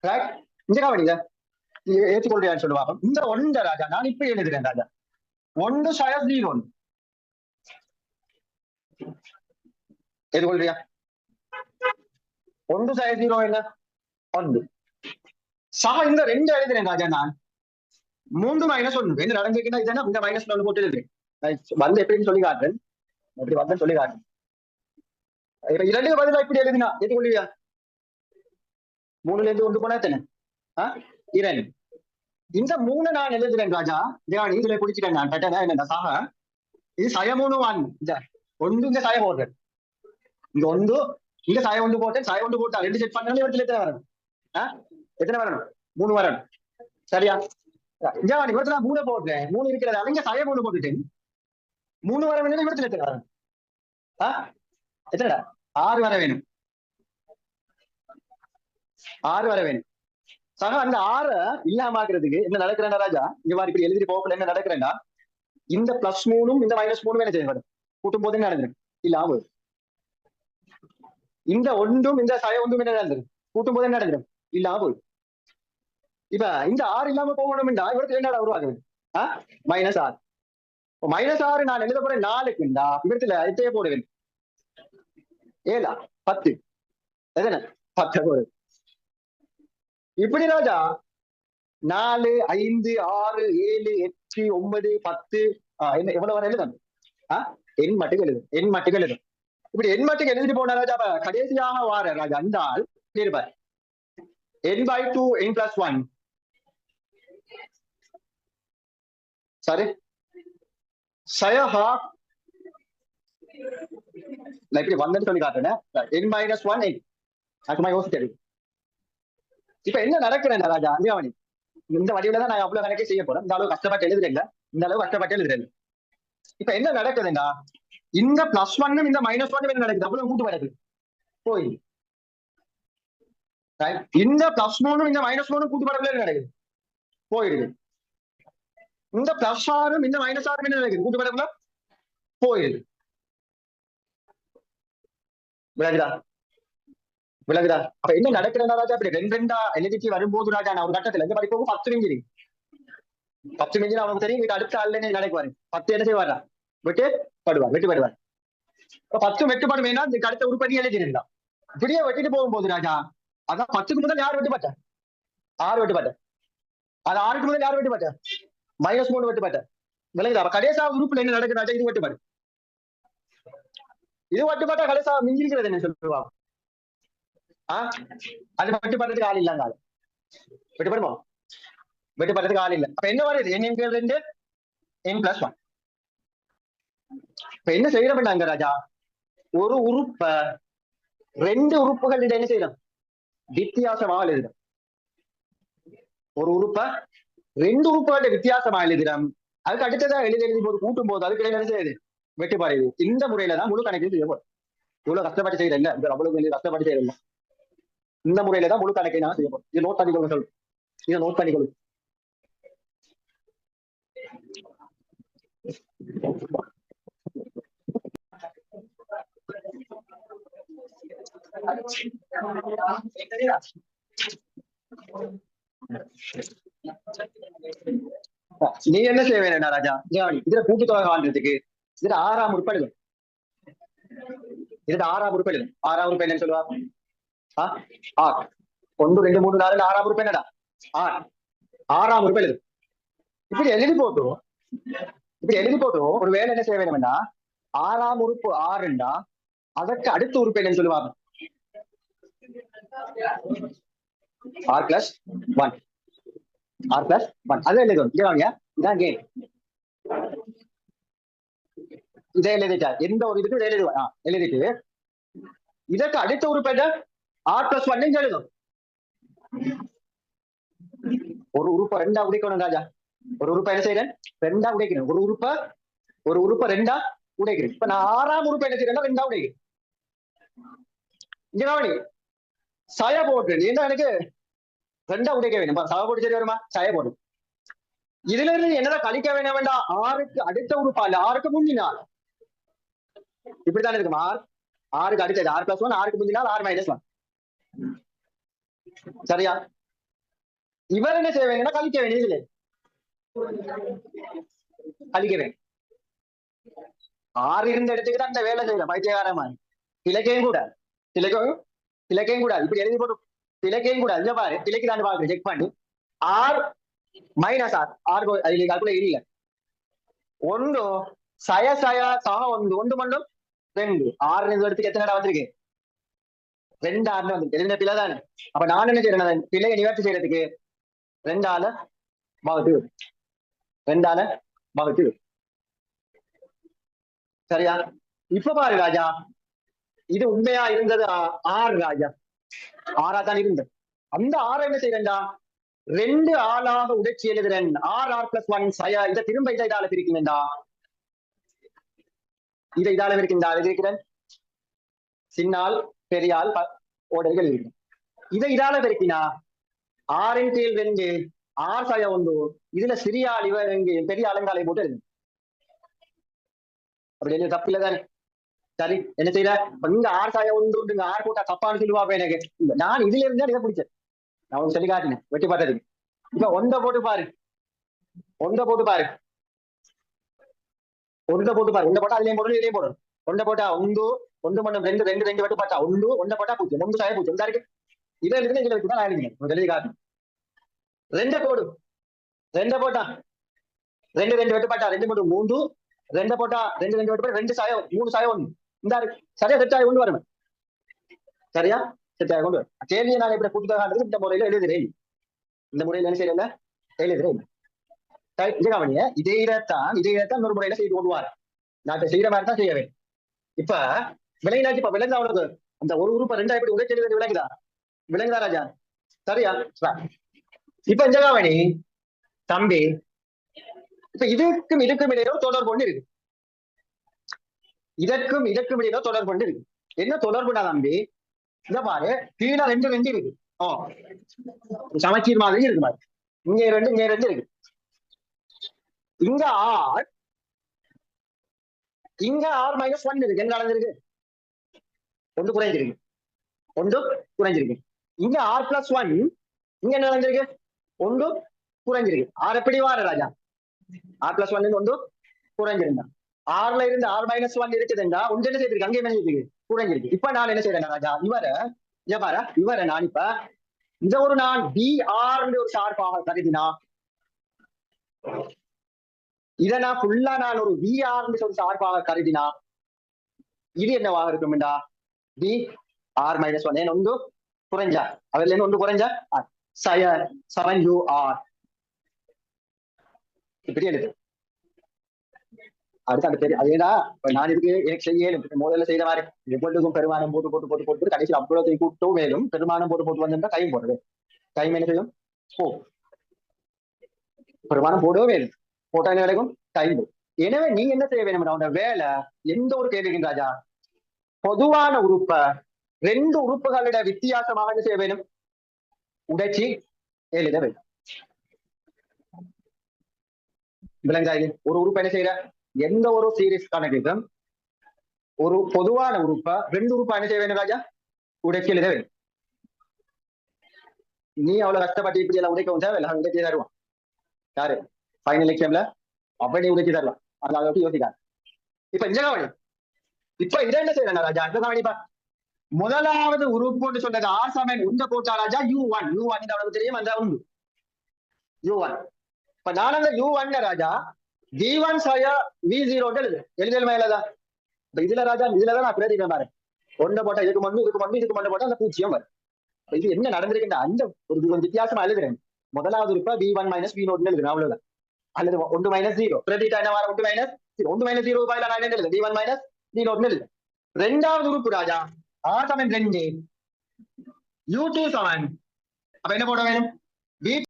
Right. இங்க கவனிங்க, ஏற்றுக்கொள்றியான்னு சொல்லுவாங்க. இந்த ஒன்று ராஜா நான் இப்ப எழுதுறேன் ராஜா. 1 சய 0 ஏற்றுக்கொள்றியா? 1 சய 0 என்ன? 1 சக இந்த 2 எழுதுறேன் ராஜா நான். 3 மைனஸ் 1 என்ன நடந்திருக்குன்னா இதெல்லாம் இந்த மைனஸ் 1 போட்டு எழுதுறேன். வந்து எப்படின்னு சொல்லி காட்டுறேன். எப்படி வந்து சொல்லி காட்டுறேன். இப்ப 2க்கு பதிலா இப்படி எழுதினா ஏற்றுக்கொள்வியா? 3ல இருந்து 1 போனா எத்தனை? 2. இந்த 3 நான் எழுதுறேன் ராஜா. இதுல குடிச்சிட்டேன் நான். கட்டணா என்ன சக இது சய 3 1 ஒன்று இங்க சய போடுறேன். இங்க 1 இங்க சய 1 போட்டேன். சய 1 போட்டா 2 செட் பண்ணாலும் இடத்துல எத்தனை வரணும்? எத்தனை வரணும்? 3 வரணும். சரியா? ஜானி இவரத்துல 3 போடுறேன். 3 இருக்கிறது அவங்க சய 3 போட்டுட்டேன். 3 வர வேணும். இவரத்துல எத்தனை வரணும்? எத்தனைடா? 6 வர வேணும். 6 வர வேணும். சக அந்த 6 இல்லாம ஆக்குறதுக்கு என்ன நடக்கிறேன்னா ராஜா, இங்க மாதிரி இப்படி எழுதி போகல என்ன நடக்கிறேன்னா, இந்த பிளஸ் 3 இந்த மைனஸ் 3 என்ன செய்யப்படும்? கூட்டும் போது என்ன நடந்துரும்? இல்லாம இந்த 1 இந்த சய 1 என்ன நடந்துரும்? கூட்டும் போது என்ன நடந்துரும்? இல்லாம போய் இப்ப இந்த 6 இல்லாம போகணும்டா இவருக்கு என்னடா உருவாக்குது? -6. -6 நான் எழுத போறேன் 4க்குண்டா இவரத்துல எத்தையே போடுவேன்? 7 10 எதன 10 போடு. இப்படி ராஜா 4 5 6 7 8 9 10 என்ன எவ்வளவு வர எழுதணும்? எண் மட்டுக்கு எழுதும். எண் மட்டுக்கு எழுதும். இப்படி எண் மட்டுக்கு எழுதிட்டு போன ராஜா கடைசியாக வார ராஜா அந்த ஆள் இருப்பார். n/2 n+1 சரி சயஹா நான் இப்படி வந்தேன்னு சொல்லி காட்டுறேன். n-1 n சும்மா யோசிச்சது. இப்ப என்ன நடக்கிறேன் ராஜா அந்தியாவணி, இந்த வடிவில தான் நான் அவ்வளவு கணக்கே செய்ய போறேன். இந்த அளவு கஷ்டப்பட்டு எழுதுறேன். இந்த அளவு கஷ்டப்பட்டு எழுதுறேன். இப்ப என்ன நடக்குதுன்னா இந்த +1 இந்த -1 என்ன நடக்குது? அவ்வளவு கூட்டு வருது போய் இந்த +3 இந்த -3 கூட்டு வரவுல என்ன நடக்குது? போயிடுது. இந்த +6 இந்த -6 என்ன நடக்குது? கூட்டு வரவுல போயிடுது. விளங்குதா? விளங்குதா? அப்ப என்ன நடக்கிறதா ராஜா? அப்படி 2 எழுதிட்டு வரும்போது ராஜா நான் ஒரு கட்டத்துல இருந்து படிப்போம் 10 மிஞ்சிரி 10 மிஞ்சிரி அவனுக்கு தெரியும். வீட்டு அடுத்த ஆள் என்ன நடக்குவாரு? 10 என்ன செய்வாரா? வெட்டு படுவார். 10 வெட்டுப்படும். ஏன்னா இந்த அடுத்த உருப்படி எழுதிருந்தா இப்படியே வெட்டிட்டு போகும்போது ராஜா அதான் 10க்கு முதல் யார் வெட்டுப்பட்ட? 6 வெட்டுப்பட்ட. அது 6க்கு முதல் யார் வெட்டுப்பட்ட? -3 வெட்டுப்பட்ட. விளங்குதா? அப்ப கடைசியாக உறுப்புல என்ன நடக்குது ராஜா? இது வெட்டுப்பாடு. இது வெட்டுப்பட்டா கடைசியாக மிஞ்சிருக்கிறது என்ன சொல்லுவாங்க? அது வெட்டுப்படுறதுக்கு ஆள் இல்லங்க. வெட்டுப்படுமா? வெட்டுப்படுறதுக்கு ஆள் இல்ல. அப்ப என்ன வருது? n/2 n+1. இப்ப என்ன செய்யறோம்னாங்க ராஜா, ஒரு உறுப்ப 2 உறுப்புகள் என்ன செய்யறோம்? வித்தியாசமாக எழுதுறோம். ஒரு உறுப்ப 2 உறுப்புகளோட வித்தியாசமா எழுதுறோம். அதுக்கு அடுத்ததா எழுதி போது கூட்டும் போது அதுக்கு என்ன செய்யுது? வெட்டுப்பாடு. இந்த முறையில தான் முழு கணக்கையும் செய்ய போறோம். இவ்வளவு கஷ்டப்பட்டு செய்யறேன் இல்ல, அவ்வளவு கஷ்டப்பட்டு செய்யறேன். இந்த முறையில தான் முழு கணக்கை நான் செய்ய போறோம். இதை நோட் பண்ணிக்கொள்ள சொல்றேன். இதை நோட் பண்ணிக்கொள்ளு. நீ என்ன செய்ய வேணா ராஜா? இதுல கூட்டுத்தொகை காண்றதுக்கு இதுல 6ஆம் உறுப்பு எழுதும். இதுல 6ஆம் உறுப்பு எழுதும். 6ஆம் உறுப்பு என்னன்னு சொல்லுவா? 1 2 3 4 6ஆம் உறுப்பு என்னடா? 6ஆம் உறுப்பு எழுதும். இப்படி எழுதி போட்டு ஒரு வேலை என்ன செய்ய வேணும்னா 6ஆம் உறுப்பு 6ண்டா அதற்கு அடுத்த உறுப்பு என்னன்னு சொல்லுவாங்க? r+1. அதை எழுதும். இதான் கேம். இதை எழுதிட்டா எந்த ஒரு இதுக்கு எழுதிட்டு இதற்கு அடுத்த உறுப்பு என்ன? r+1 எழுதும். ஒரு உறுப்பை 2ஆ உடைக்கணும் ராஜா. ஒரு உறுப்பை என்ன செய்யறேன்? 2ஆ உடைக்கணும். ஒரு உறுப்பை 2ஆ உடைக்கிறேன். இப்ப நான் 6ஆம் உறுப்பை என்ன செய்யறேன்னா 2ஆ உடைக்கிறேன். இங்க கவனி, சய போட்டு ஏன்னா எனக்கு 2ஆ உடைக்க வேணும். சய போட்டு சரி வருமா? சய போடும். இதுல இருந்து என்னதான் கழிக்க வேணாம் வேண்டாம்? 6க்கு அடுத்த உறுப்பா இல்ல 6க்கு முந்தினால் இப்படித்தான் இருக்கும். 6க்கு அடுத்தது r+1, 6க்கு முந்தினால் r-1. சரியா? இவர் என்ன செய்ய வேணும்னா கழிக்க வேண்டியது இல்லை, கழிக்க வேண்டும். ஆறு இருந்த இடத்துக்கு தான் அந்த வேலை செய்யலாம் பைத்தியகாரமா. திலக்கையும் கூட திலக்கையும் கூட இப்படி எழுதி போட்டு திலக்கையும் கூட இல்ல பாரு, திலக்கு தான் பாக்குறேன் செக் பண்ணி. ஆர் மைனஸ் ஆர் ஆர் அதுல கால்குலேட் இல்ல. ஒன்று சய சய சக ஒன்று ஒன்று மண்டும் ரெண்டு ஆறு இடத்துக்கு எத்தனை இடம் வந்திருக்கு? ரெண்டு ஆறுல வந்து எழுதின பிள்ளை தானே. அப்ப நான் என்ன செய்யறேன், பிள்ளையை நிவர்த்தி செய்யறதுக்கு ரெண்டால வகுத்து, ரெண்டால வகுத்து. சரியா? இப்ப பாரு ராஜா, இது உண்மையா இருந்தது ஆறு ராஜா, ஆறா தான் இருந்தது. அந்த ஆறு என்ன செய்யறா, ரெண்டு ஆளாக உடைச்சி எழுதுறேன். ஆர் ஆர் பிளஸ் ஒன் சய. இதை திரும்ப இதை இதால பிரிக்கிறேன்டா, இதை இதால இருக்கின்றா எழுதியிருக்கிறேன். சின்னால் பெரியால் ஓடைகள் இருக்கிறேன். இதை இதால பெருக்கினா ஆறின் கீழ் ரெண்டு ஆர் சய ஒன்று. இதுல சிறிய ஆள் இவர் பெரிய அலங்காலை போட்டு எழுது. அப்படி எழுத தப்பு இல்லதானே? சரி, என்ன செய்யற, இங்க ஆர் சாய ஒன்று ஆர் போட்டா தப்பான்னு சொல்லுவாப்ப எனக்கு. நான் இதுல இருந்தா இதை பிடிச்சேன், நான் உங்களுக்கு சொல்லி காட்டினேன் வெட்டி பார்த்ததுக்கு. இப்ப ஒன்றை போட்டு பாரு, ஒன்றை போட்டு பாரு, ஒன்றை போட்டு பாரு. ஒன்றை போட்டா அதுலயும் போடணும் இதுலயும் போடணும். ஒன்றை போட்டா ஒன்று ஒன்று மண்ணும் ரெண்டு ரெண்டு ரெண்டு வெட்டு பார்த்தா ஒன்று ஒன்றை போட்டா பூச்சி ஒன்று சாய பூச்சி எந்த இருக்கு. இதை எழுதுனா இதுல வச்சுதான் நான் எழுதினேன் எழுதி காட்டினேன். ரெண்டை போடு, ரெண்டை போட்டா ரெண்டு ரெண்டு வெட்டு பாட்டா ரெண்டு மட்டும் மூன்று ரெண்டை போட்டா ரெண்டு ரெண்டு வெட்டு ரெண்டு சாயம் மூணு சாயம் ஒன்று இந்த சரியா செட்டாக கொண்டு வரணும். சரியா செட்டாக கொண்டு வரும். கேள்வியை நான் எப்படி கூட்டுக்காக இந்த முறையில எழுதுறேன், இந்த முறையில என்ன செய்யல எழுதுறேன். கவனிய இதைத்தான் ஒரு முறையில செய்து கொள்வார். நான் செய்யற மாதிரி தான் செய்ய வேண்டும். இப்ப விலங்கினாச்சு, இப்ப விலங்கு அவனுக்கு அந்த ஒரு உறுப்பை ரெண்டா எப்படி உடைச்சு எழுதுறது விலங்குதா? விலங்குதா ராஜா? சரியா? இப்ப இந்த கவனி தம்பி, இப்ப இதுக்கும் இடையில தொடர்பு ஒண்ணு இருக்கு. இதற்கும் இடையில தொடர்பு ஒண்ணு இருக்கு. என்ன தொடர்புனா தம்பி, இத பாரு, கீழே ரெண்டு ரெண்டு இருக்கு. சமச்சீர் மாதிரி இருக்கு பாரு. இங்க ரெண்டு இருக்கு. இங்க ஆர், இங்க ஆர் மைனஸ் ஒன் இருக்கு. என்ன நடந்திருக்கு? ஒன்று குறைஞ்சிருக்கு, ஒன்று குறைஞ்சிருக்கு. இங்க ஆர் பிளஸ் ஒன், இங்க என்ன நடந்திருக்கு? ஒன்று குறைஞ்சிருக்கு. ஆர் எப்படி வார ராஜா? ஆர் பிளஸ் ஒன் ஒன்று குறைஞ்சிருந்தா, ஆர்ல இருந்து ஆர் மைனஸ் ஒன் இருக்குதுண்டா ஒன்று என்ன செய்திருக்கு, அங்கே என்ன செய்திருக்கு? குறைஞ்சிருக்கு. இப்ப நான் என்ன செய்யறேன் ராஜா, இவரை நான் இப்ப இந்த ஒரு நான் பி ஆர் ஒரு சார்பாக கருதினா, இதை நான் ஃபுல்லா நான் ஒரு வி ஆர் ஒரு சார்பாக கருதினா, இது என்னவாக இருக்கும்டா? பி ஆர் மைனஸ் ஒன் ஒன்று குறைஞ்சா, அதுல இருந்து ஒன்று குறைஞ்சா செவன் யூ ஆர் இப்படி எழுது. அடுத்து அந்த பேரு அதேடா நான் இதுக்கு எனக்கு செய்யலும் முதல்ல செய்த மாதிரி எப்பொழுதும் பெருமானம் போட்டு போட்டு போட்டு போட்டு கடைசியில் அவ்வளவு கூட்டும் மேலும் பெருமானம் போட்டு போட்டு வந்திருந்தா கையும் போடுறது. கைம் என்ன செய்யும்? பெருமானம் போடவே வேணும், போட்டா என்ன கிடைக்கும்? டைம். எனவே நீங்க என்ன செய்ய வேணும், அவனோட வேலை எந்த ஒரு கேள்விக்கும் ராஜா, பொதுவான உறுப்பை ரெண்டு உறுப்புகளோட வித்தியாசமாக என்ன செய்ய வேணும்? உடைச்சி எழுத வேண்டும். விளங்காது? ஒரு உறுப்பு என்ன செய்யற, எந்த ஒரு சீரீஸ் கணக்குக்கும் ஒரு பொதுவான உறுப்பை ரெண்டு உறுப்பா என்ன செய்ய வேண்டும் ராஜா? உடைச்சி எழுத வேண்டும். நீ அவ்வளவு கஷ்டப்பட்டு இப்படி எல்லாம் உடைக்கவும் தேவையில்லை, உடைச்சி தருவான் யாரு? ஃபைனல் எக்ஸாம்ல அப்படி உடைச்சி தரலாம், அதனால யோசிக்காது. இப்ப இந்த கவனி, இப்ப இதை என்ன செய்யணும் ராஜா? இந்த கவனிப்பா, முதலாவது உறுப்புன்னு சொன்னது ஆர் சமன் உண்ட போட்டா ராஜா U1 இந்த அவனுக்கு தெரியும் அந்த உண்டு U1. இப்ப நான் அந்த U1 ராஜா V1 சாயா V0 எழுதல் மேலதா. இப்ப இதுல ராஜா இதுலதான் நான் பிரதிபம் பாரு, ஒன்றை போட்டா இதுக்கு மண்ணு போட்டா அந்த பூச்சியம் வரும். இது என்ன நடந்திருக்குன்னா அந்த ஒரு வித்தியாசமா எழுதுறேன். முதலாவது உறுப்பா V1 மைனஸ் V0 எழுதுறேன் அவ்வளவுதான். அல்லது ஒன்று மைனஸ் ஜீரோ பிரதிட்டா என்ன வர, ஒன்று மைனஸ் ஜீரோ ரூபாயில நான் என்ன எழுது? V1 மைனஸ் V0 எழுது. ரெண்டாவது உறுப்பு ராஜா ஆர் சமன் ரெண்டு U2 சமன், அப்ப என்ன போட வேணும்?